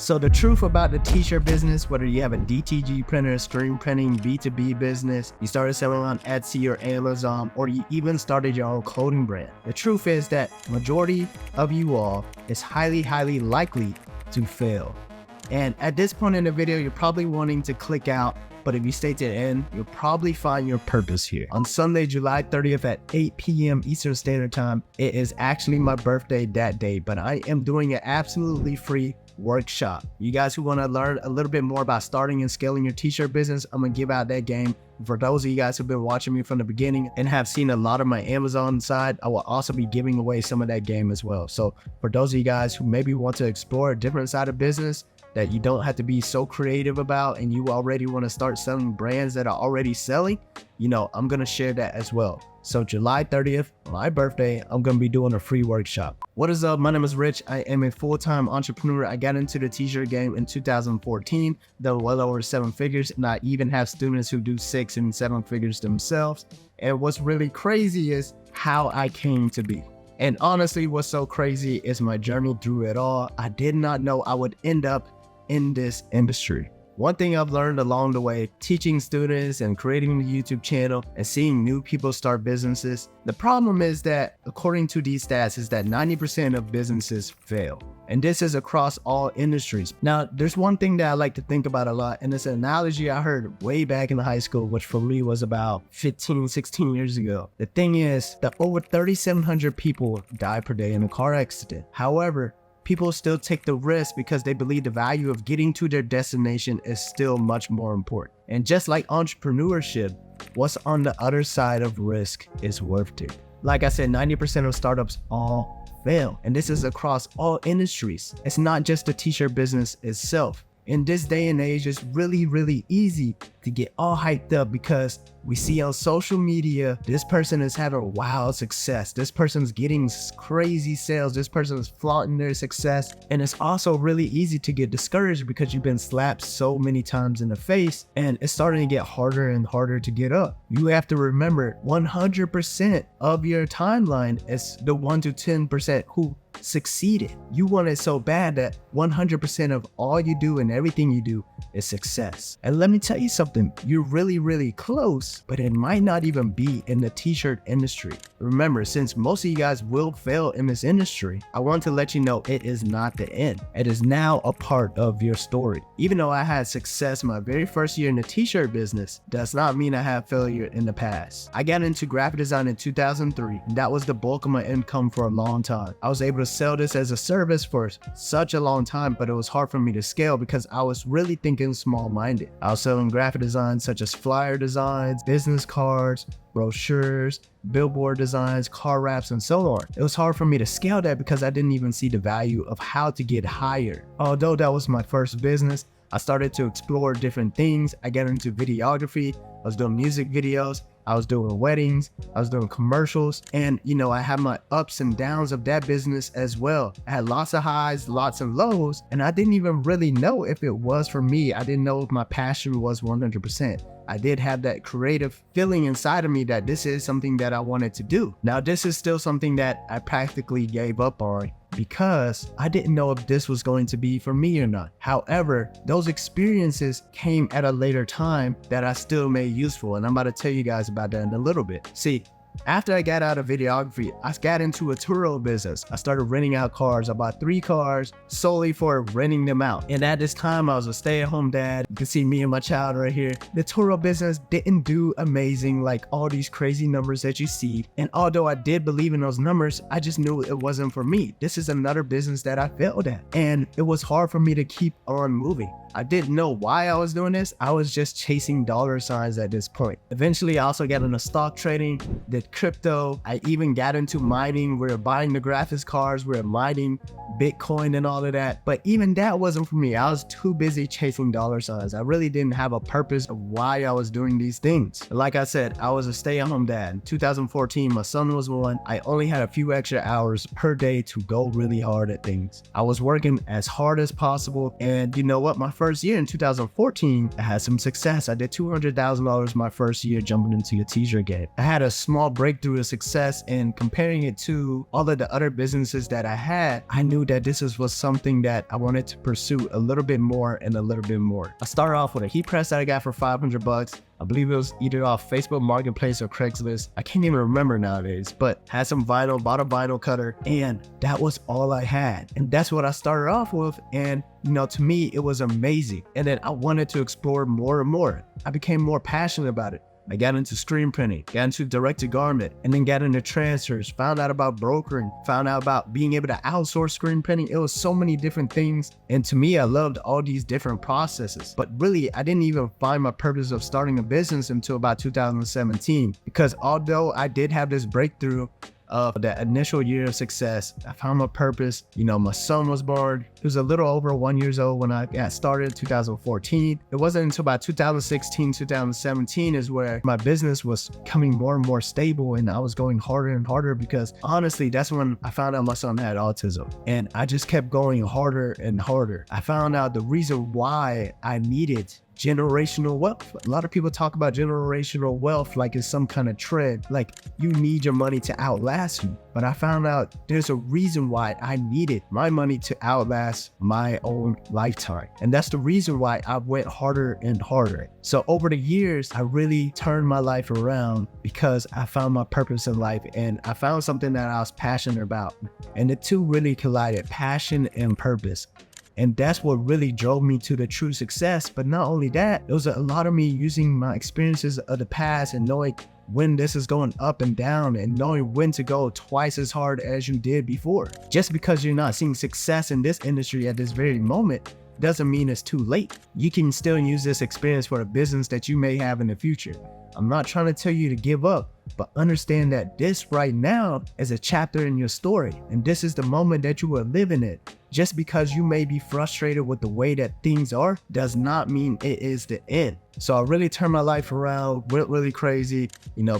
So the truth about the t-shirt business, whether you have a DTG printer, screen printing, B2B business, you started selling on Etsy or Amazon, or you even started your own clothing brand, the truth is that majority of you all is highly likely to fail. And at this point in the video, you're probably wanting to click out, but if you stay to the end, you'll probably find your purpose here. On Sunday, July 30th at 8 p.m. Eastern Standard Time, it is actually my birthday that day, but I am doing an absolutely free workshop. You guys who want to learn a little bit more about starting and scaling your t-shirt business, I'm gonna give out that game. For those of you guys who've been watching me from the beginning and have seen a lot of my Amazon side, I will also be giving away some of that game as well. So for those of you guys who maybe want to explore a different side of business that you don't have to be so creative about, and you already want to start selling brands that are already selling, you know, I'm gonna share that as well. So July 30th, my birthday, I'm gonna be doing a free workshop. What is up? My name is Rich. I am a full-time entrepreneur. I got into the t-shirt game in 2014, done well over 7 figures, and I even have students who do 6 and 7 figures themselves. And what's really crazy is how I came to be. And honestly, what's so crazy is my journey through it all. I did not know I would end up in this industry. One thing I've learned along the way, teaching students and creating the YouTube channel and seeing new people start businesses, the problem is that, according to these stats, is that 90% of businesses fail. And this is across all industries. Now, there's one thing that I like to think about a lot, and it's an analogy I heard way back in high school, which for me was about 15, 16 years ago. The thing is that over 3,700 people die per day in a car accident. However, people still take the risk because they believe the value of getting to their destination is still much more important. And just like entrepreneurship, what's on the other side of risk is worth it. Like I said, 90% of startups all fail. And this is across all industries. It's not just the t-shirt business itself. In this day and age, it's really easy to get all hyped up because we see on social media, this person is having wild success. This person's getting crazy sales. This person is flaunting their success. And it's also really easy to get discouraged because you've been slapped so many times in the face, and it's starting to get harder and harder to get up. You have to remember 100% of your timeline is the 1 to 10% who succeeded. You want it so bad that 100% of all you do and everything you do is success. And let me tell you something, you're really close, but it might not even be in the t-shirt industry. Remember, since most of you guys will fail in this industry, I want to let you know it is not the end. It is now a part of your story. Even though I had success my very first year in the t-shirt business, does not mean I had failure in the past. I got into graphic design in 2003, and that was the bulk of my income for a long time. I was able to sell this as a service for such a long time, but it was hard for me to scale because I was really thinking small-minded. I was selling graphic designs such as flyer designs, business cards, brochures, billboard designs, car wraps, and so on. It was hard for me to scale that because I didn't even see the value of how to get hired. Although that was my first business, I started to explore different things. I got into videography. I was doing music videos. I was doing weddings, I was doing commercials, and you know, I had my ups and downs of that business as well. I had lots of highs, lots of lows, and I didn't even really know if it was for me. I didn't know if my passion was 100%. I did have that creative feeling inside of me that this is something that I wanted to do. Now, this is still something that I practically gave up on because I didn't know if this was going to be for me or not. However, those experiences came at a later time that I still made useful, and I'm about to tell you guys about that in a little bit. See, after I got out of videography, I got into a Turo business. I started renting out cars. I bought 3 cars solely for renting them out. And at this time, I was a stay-at-home dad. You can see me and my child right here. The Turo business didn't do amazing like all these crazy numbers that you see. And although I did believe in those numbers, I just knew it wasn't for me. This is another business that I failed at. And it was hard for me to keep on moving. I didn't know why I was doing this. I was just chasing dollar signs at this point. Eventually, I also got into stock trading, did crypto. I even got into mining. We were buying the graphics cards. We were mining Bitcoin and all of that. But even that wasn't for me. I was too busy chasing dollar signs. I really didn't have a purpose of why I was doing these things. Like I said, I was a stay-at-home dad. In 2014, my son was 1. I only had a few extra hours per day to go really hard at things. I was working as hard as possible. And you know what? My first year in 2014, I had some success. I did $200,000 my first year jumping into the t-shirt game. I had a small breakthrough of success, and comparing it to all of the other businesses that I had, I knew that this was something that I wanted to pursue a little bit more and a little bit more. I started off with a heat press that I got for $500. I believe it was either off Facebook Marketplace or Craigslist. I can't even remember nowadays, but had some vinyl, bought a vinyl cutter, and that was all I had. And that's what I started off with. And to me, it was amazing. And then I wanted to explore more and more. I became more passionate about it. I got into screen printing, got into direct-to-garment, and then got into transfers, found out about brokering, found out about being able to outsource screen printing. It was so many different things. And to me, I loved all these different processes. But really, I didn't even find my purpose of starting a business until about 2017. Because although I did have this breakthrough of that initial year of success, I found my purpose. My son was born. He was a little over 1 year old when I got started in 2014. It wasn't until about 2016, 2017 is where my business was becoming more and more stable, and I was going harder and harder because honestly, that's when I found out my son had autism. And I just kept going harder and harder. I found out the reason why I needed generational wealth. A lot of people talk about generational wealth like it's some kind of trend, like you need your money to outlast you. But I found out there's a reason why I needed my money to outlast my own lifetime. And that's the reason why I went harder and harder. So over the years, I really turned my life around because I found my purpose in life, and I found something that I was passionate about. And the two really collided, passion and purpose. And that's what really drove me to the true success. But not only that, it was a lot of me using my experiences of the past and knowing when this is going up and down and knowing when to go twice as hard as you did before. Just because you're not seeing success in this industry at this very moment doesn't mean it's too late. You can still use this experience for a business that you may have in the future. I'm not trying to tell you to give up, but understand that this right now is a chapter in your story, and this is the moment that you are living in. Just because you may be frustrated with the way that things are does not mean it is the end. So I really turned my life around, went really crazy,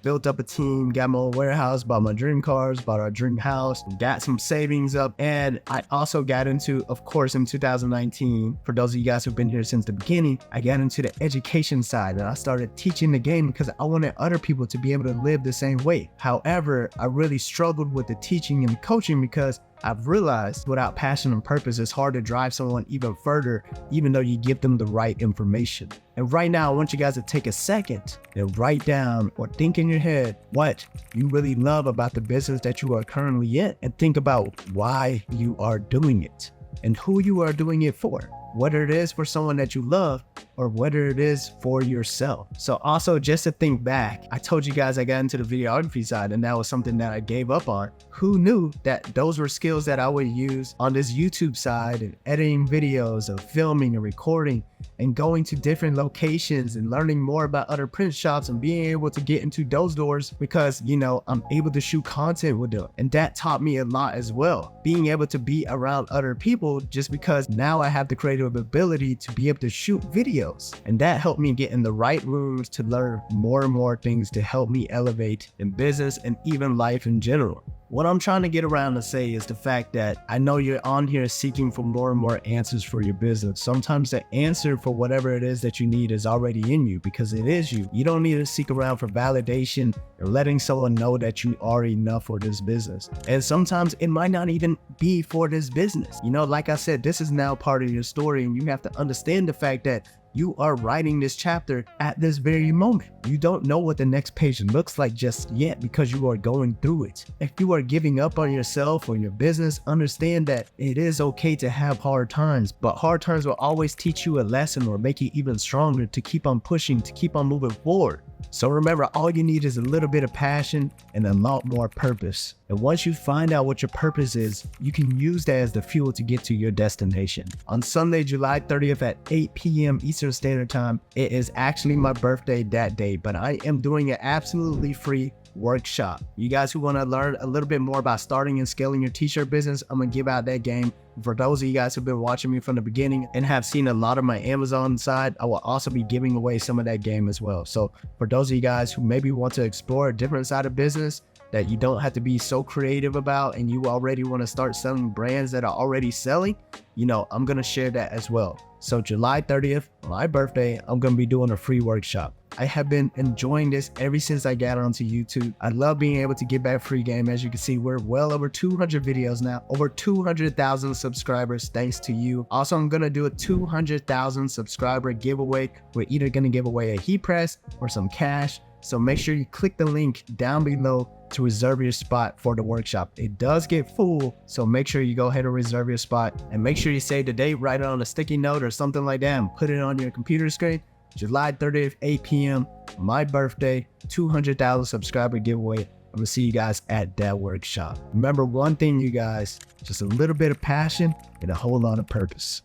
built up a team, got my own warehouse, bought my dream cars, bought our dream house, got some savings up. And I also got into, of course, in 2019, for those of you guys who've been here since the beginning, I got into the education side and I started teaching the game because I wanted other people to be able to live the same way. However, I really struggled with the teaching and the coaching because I've realized without passion and purpose, it's hard to drive someone even further, even though you give them the right information. And right now, I want you guys to take a second and write down or think in your head what you really love about the business that you are currently in, and think about why you are doing it and who you are doing it for, whether it is for someone that you love or whether it is for yourself. So also, just to think back, I told you guys I got into the videography side, and that was something that I gave up on. Who knew that those were skills that I would use on this YouTube side, and editing videos and filming and recording and going to different locations and learning more about other print shops and being able to get into those doors because, I'm able to shoot content with them. And that taught me a lot as well. Being able to be around other people just because now I have the creative ability to be able to shoot videos. And that helped me get in the right rooms to learn more and more things to help me elevate in business and even life in general. What I'm trying to get around to say is the fact that I know you're on here seeking for more and more answers for your business. Sometimes the answer for whatever it is that you need is already in you because it is you. You don't need to seek around for validation or letting someone know that you are enough for this business. And sometimes it might not even be for this business. Like I said, this is now part of your story, and you have to understand the fact that you are writing this chapter at this very moment. You don't know what the next page looks like just yet because you are going through it. If you are giving up on yourself or your business, understand that it is okay to have hard times, but hard times will always teach you a lesson or make you even stronger to keep on pushing, to keep on moving forward. So remember, all you need is a little bit of passion and a lot more purpose. And once you find out what your purpose is, you can use that as the fuel to get to your destination. On Sunday, July 30th at 8 p.m. Eastern Standard Time, it is actually my birthday that day, but I am doing an absolutely free workshop. You guys who want to learn a little bit more about starting and scaling your t-shirt business, I'm gonna give out that game. For those of you guys who've been watching me from the beginning and have seen a lot of my Amazon side, I will also be giving away some of that game as well. So for those of you guys who maybe want to explore a different side of business, that you don't have to be so creative about and you already want to start selling brands that are already selling, you know, I'm going to share that as well. So July 30th, my birthday, I'm going to be doing a free workshop. I have been enjoying this ever since I got onto YouTube. I love being able to get back free game. As you can see, we're well over 200 videos now, over 200,000 subscribers thanks to you. Also, I'm going to do a 200,000 subscriber giveaway. We're either going to give away a heat press or some cash. So make sure you click the link down below to reserve your spot for the workshop. It does get full, so make sure you go ahead and reserve your spot, and make sure you save the date, write it on a sticky note or something like that and put it on your computer screen. July 30th, 8 p.m., my birthday, 200,000 subscriber giveaway. I'm gonna see you guys at that workshop. Remember one thing, you guys, just a little bit of passion and a whole lot of purpose.